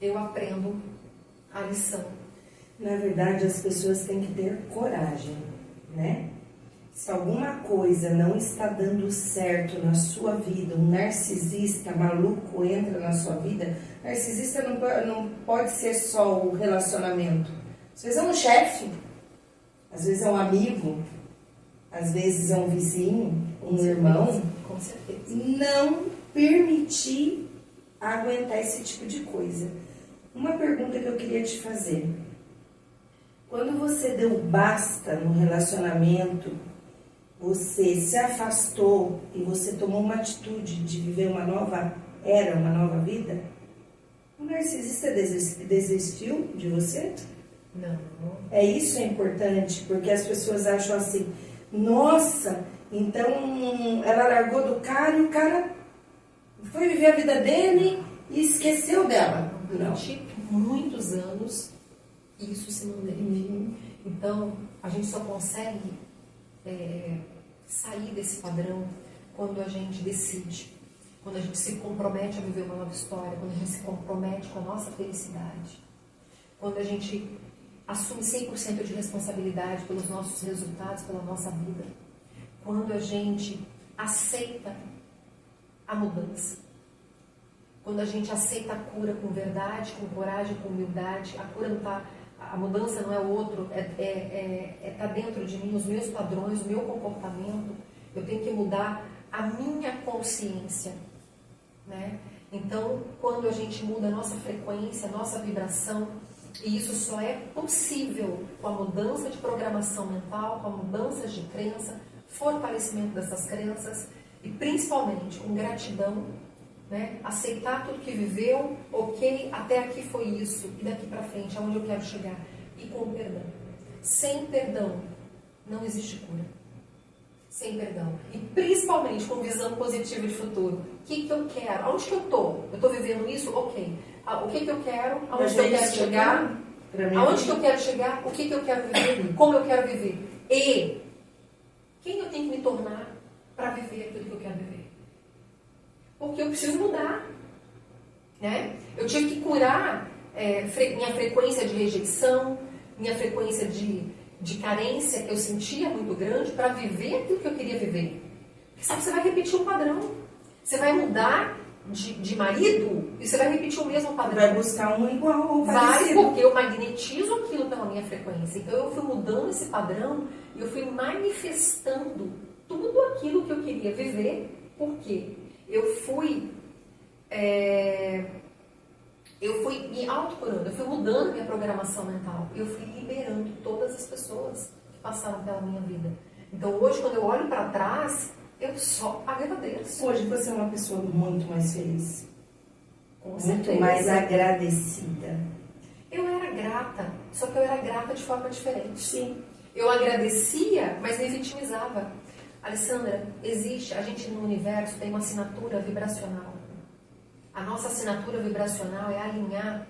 Eu aprendo a lição. Na verdade, as pessoas têm que ter coragem, né? Se alguma coisa não está dando certo na sua vida, um narcisista maluco entra na sua vida, narcisista não pode ser só o relacionamento. Às vezes é um chefe, às vezes é um amigo, às vezes é um vizinho, um irmão. Com certeza. Não permitir aguentar esse tipo de coisa. Uma pergunta que eu queria te fazer. Quando você deu basta no relacionamento, você se afastou e você tomou uma atitude de viver uma nova era, uma nova vida, o narcisista desistiu de você? Não. Isso é importante, porque as pessoas acham assim, nossa, então ela largou do cara e o cara foi viver a vida dele e esqueceu dela. Não. muitos anos e isso se manteve. Então, a gente só consegue sair desse padrão quando a gente decide, quando a gente se compromete a viver uma nova história, quando a gente se compromete com a nossa felicidade, quando a gente assume 100% de responsabilidade pelos nossos resultados, pela nossa vida, quando a gente aceita a mudança, quando a gente aceita a cura com verdade, com coragem, com humildade. A cura não tá, a mudança não é o outro, tá dentro de mim, os meus padrões, o meu comportamento. Eu tenho que mudar a minha consciência, né? Então, quando a gente muda a nossa frequência, a nossa vibração, e isso só é possível com a mudança de programação mental, com a mudança de crença, fortalecimento dessas crenças e principalmente com gratidão, né? Aceitar tudo que viveu, ok, até aqui foi isso, e daqui para frente, aonde eu quero chegar, e com perdão. Sem perdão, não existe cura. Sem perdão. E principalmente com visão positiva de futuro. O que eu quero? Aonde que eu estou? Eu estou vivendo isso? Ok. O que eu quero? Aonde eu quero chegar? Aonde que eu quero chegar? O que eu quero viver? Como eu quero viver? E quem eu tenho que me tornar para viver aquilo que eu quero viver? Porque eu preciso mudar, né? Eu tive que curar minha frequência de rejeição, minha frequência de carência que eu sentia muito grande para viver aquilo que eu queria viver. Porque sabe, você vai repetir um padrão. Você vai mudar de marido e você vai repetir o mesmo padrão. Vai buscar um igual ou parecido. Vai, porque eu magnetizo aquilo pela minha frequência. Então eu fui mudando esse padrão e eu fui manifestando tudo aquilo que eu queria viver. Por quê? Eu fui me autocurando, eu fui mudando minha programação mental, eu fui liberando todas as pessoas que passaram pela minha vida. Então hoje, quando eu olho para trás, eu só agradeço. Hoje você é uma pessoa muito mais feliz, com certeza, muito mais agradecida. Eu era grata, só que eu era grata de forma diferente. Sim. Eu agradecia, mas me vitimizava. Alessandra, a gente no universo tem uma assinatura vibracional. A nossa assinatura vibracional é alinhar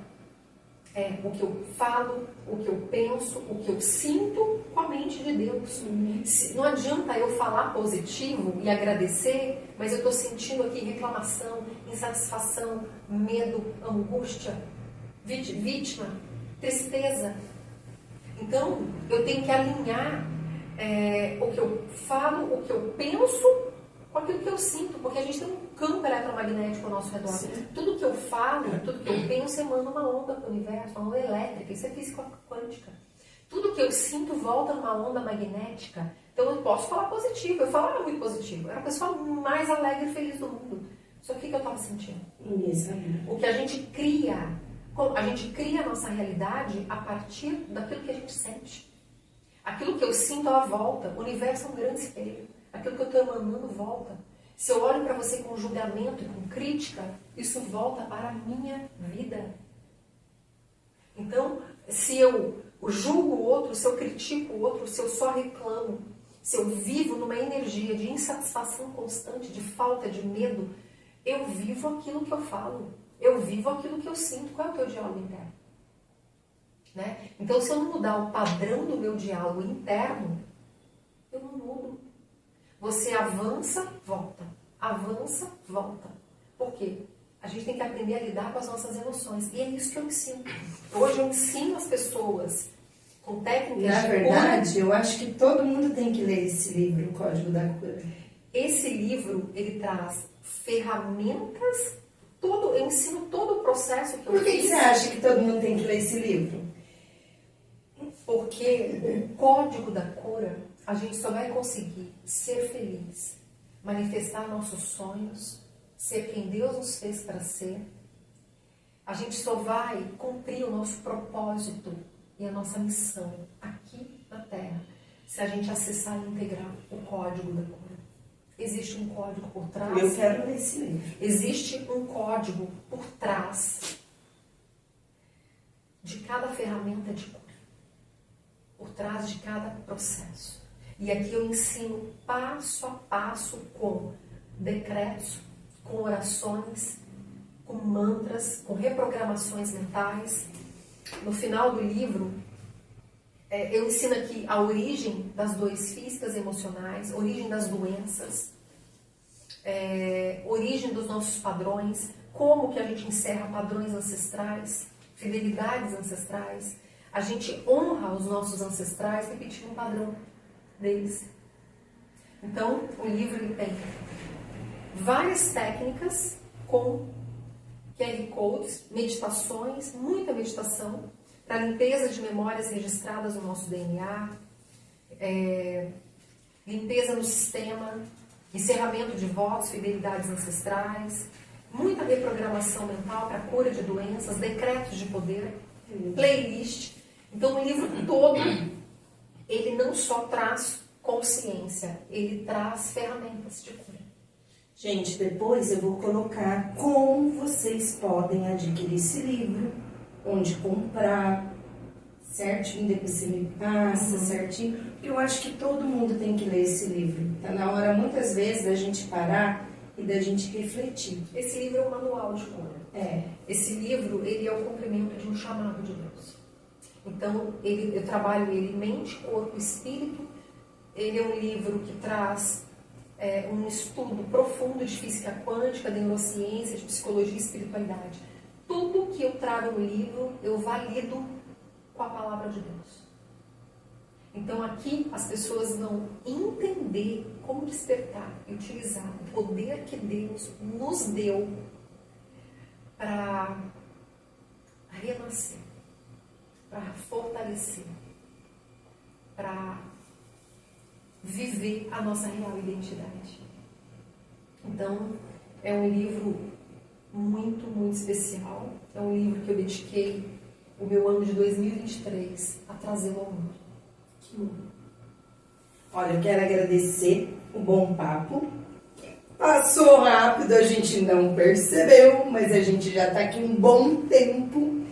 o que eu falo, o que eu penso, o que eu sinto com a mente de Deus. Não adianta eu falar positivo e agradecer, mas eu estou sentindo aqui reclamação, insatisfação, medo, angústia, vítima, tristeza. Então, eu tenho que alinhar o que eu falo, o que eu penso com aquilo que eu sinto, porque a gente tem um campo eletromagnético ao nosso redor. Sim. Tudo que eu falo, tudo que eu penso, emana uma onda para o universo, uma onda elétrica, isso é física quântica. Tudo que eu sinto volta numa onda magnética. Então eu posso falar positivo, eu falava muito positivo, eu era a pessoa mais alegre e feliz do mundo. Só que o que eu estava sentindo? O que a gente cria a nossa realidade a partir daquilo que a gente sente. Aquilo que eu sinto, ela volta. O universo é um grande espelho. Aquilo que eu estou emanando volta. Se eu olho para você com julgamento e com crítica, isso volta para a minha vida. Então, se eu julgo o outro, se eu critico o outro, se eu só reclamo, se eu vivo numa energia de insatisfação constante, de falta, de medo, eu vivo aquilo que eu falo. Eu vivo aquilo que eu sinto. Qual é o teu diálogo interno? Né? Então, se eu não mudar o padrão do meu diálogo interno, eu não mudo. Você avança, volta. Avança, volta. Por quê? A gente tem que aprender a lidar com as nossas emoções. E é isso que eu ensino. Hoje eu ensino as pessoas com técnicas de cura. Na verdade, eu acho que todo mundo tem que ler esse livro, O Código da Cura. Esse livro, ele traz ferramentas, eu ensino todo o processo que eu fiz. Por que você acha que todo mundo tem que ler esse livro? Porque o Código da Cura, a gente só vai conseguir ser feliz, manifestar nossos sonhos, ser quem Deus nos fez para ser. A gente só vai cumprir o nosso propósito e a nossa missão aqui na Terra se a gente acessar e integrar o Código da Cura. Existe um código por trás. Eu quero ler esse livro. Existe um código por trás de cada ferramenta de cura. Por trás de cada processo. E aqui eu ensino passo a passo com decretos, com orações, com mantras, com reprogramações mentais. No final do livro, eu ensino aqui a origem das dores físicas e emocionais, origem das doenças, origem dos nossos padrões, como que a gente encerra padrões ancestrais, fidelidades ancestrais. A gente honra os nossos ancestrais repetindo um padrão deles. Então, o livro ele tem várias técnicas com QR Codes, meditações, muita meditação, para limpeza de memórias registradas no nosso DNA, limpeza no sistema, encerramento de votos, fidelidades ancestrais, muita reprogramação mental para cura de doenças, decretos de poder, playlist. Então o livro todo, ele não só traz consciência, ele traz ferramentas de cura. Gente, depois eu vou colocar como vocês podem adquirir esse livro, onde comprar, certinho, depois você me passa, certinho, porque eu acho que todo mundo tem que ler esse livro. Tá na hora, muitas vezes, da gente parar e da gente refletir. Esse livro é um manual de cura. Esse livro, ele é o cumprimento de um chamado de Deus. Então, eu trabalho ele mente, corpo, espírito. Ele é um livro que traz um estudo profundo de física quântica, de neurociência, de psicologia e espiritualidade. Tudo que eu trago no livro, eu valido com a palavra de Deus. Então aqui as pessoas vão entender como despertar e utilizar o poder que Deus nos deu para renascer, para fortalecer, para viver a nossa real identidade. Então, é um livro muito, muito especial. É um livro que eu dediquei o meu ano de 2023 a trazê-lo ao mundo. Que bom. Olha, eu quero agradecer o bom papo. Passou rápido, a gente não percebeu, mas a gente já está aqui um bom tempo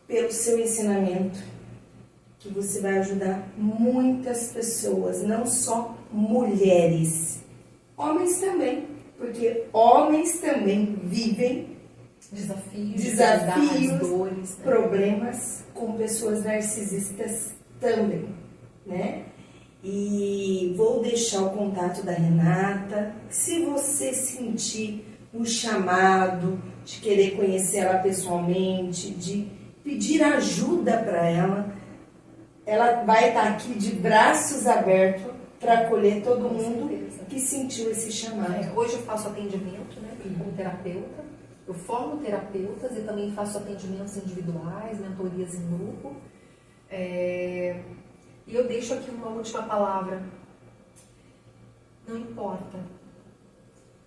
pelo seu ensinamento, que você vai ajudar muitas pessoas, não só mulheres, homens também, porque homens também vivem desafios, dores, problemas com pessoas narcisistas também, né? E vou deixar o contato da Renata. Se você sentir um chamado de querer conhecer ela pessoalmente, de pedir ajuda para ela vai estar aqui de braços abertos para acolher todo mundo que sentiu esse chamado. Hoje eu faço atendimento, né, como terapeuta. Eu formo terapeutas e também faço atendimentos individuais, mentorias em grupo. E eu deixo aqui uma última palavra. Não importa.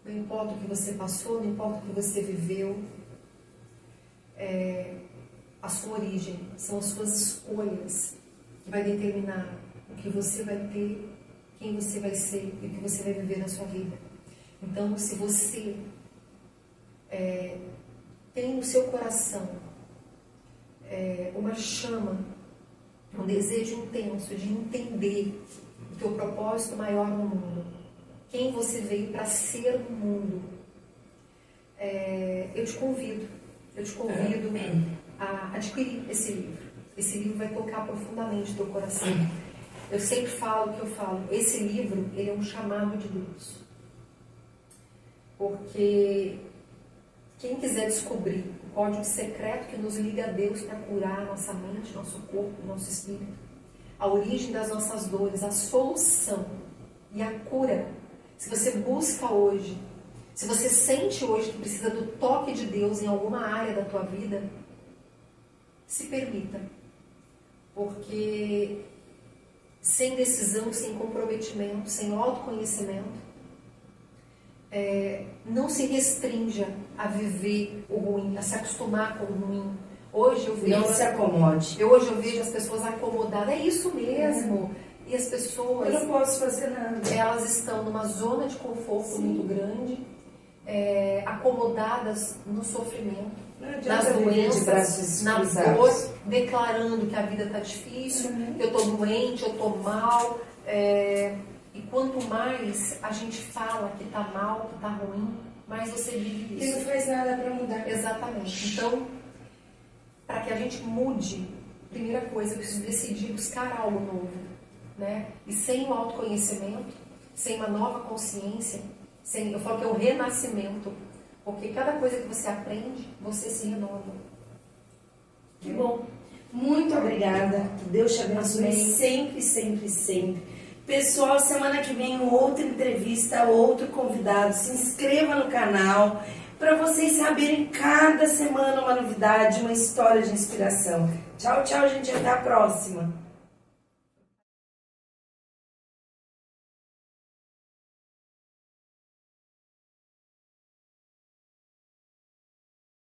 Não importa o que você passou, não importa o que você viveu. A sua origem, são as suas escolhas que vai determinar o que você vai ter, quem você vai ser e o que você vai viver na sua vida. Então, se você tem no seu coração uma chama, um desejo intenso de entender o teu propósito maior no mundo, quem você veio para ser no mundo, eu te convido a adquirir esse livro. Esse livro vai tocar profundamente o teu coração. Eu sempre falo o que eu falo. Esse livro, ele é um chamado de Deus. Porque quem quiser descobrir o código secreto que nos liga a Deus para curar a nossa mente, nosso corpo, nosso espírito, a origem das nossas dores, a solução e a cura, se você busca hoje, se você sente hoje que precisa do toque de Deus em alguma área da tua vida, se permita. Porque sem decisão, sem comprometimento, sem autoconhecimento, não se restrinja a viver o ruim, a se acostumar com o ruim. Hoje eu vejo, não se acomode. Hoje eu vejo as pessoas acomodadas, é isso mesmo. E as pessoas, eu não posso fazer nada. Elas estão numa zona de conforto muito grande, acomodadas no sofrimento, nas doenças, na dor, declarando que a vida está difícil, que eu estou doente, eu estou mal. E quanto mais a gente fala que está mal, que está ruim, mais você vive E isso. não faz nada para mudar. Exatamente. Então, para que a gente mude, primeira coisa, eu preciso decidir buscar algo novo, né? E sem o autoconhecimento, sem uma nova consciência, eu falo que é o renascimento, porque cada coisa que você aprende, você se renova. Que bom. Muito obrigada. Que Deus te abençoe Amém. sempre, sempre, sempre. Pessoal, semana que vem outra entrevista, outro convidado. Se inscreva no canal para vocês saberem cada semana uma novidade, uma história de inspiração. Tchau, tchau, gente. Até a próxima.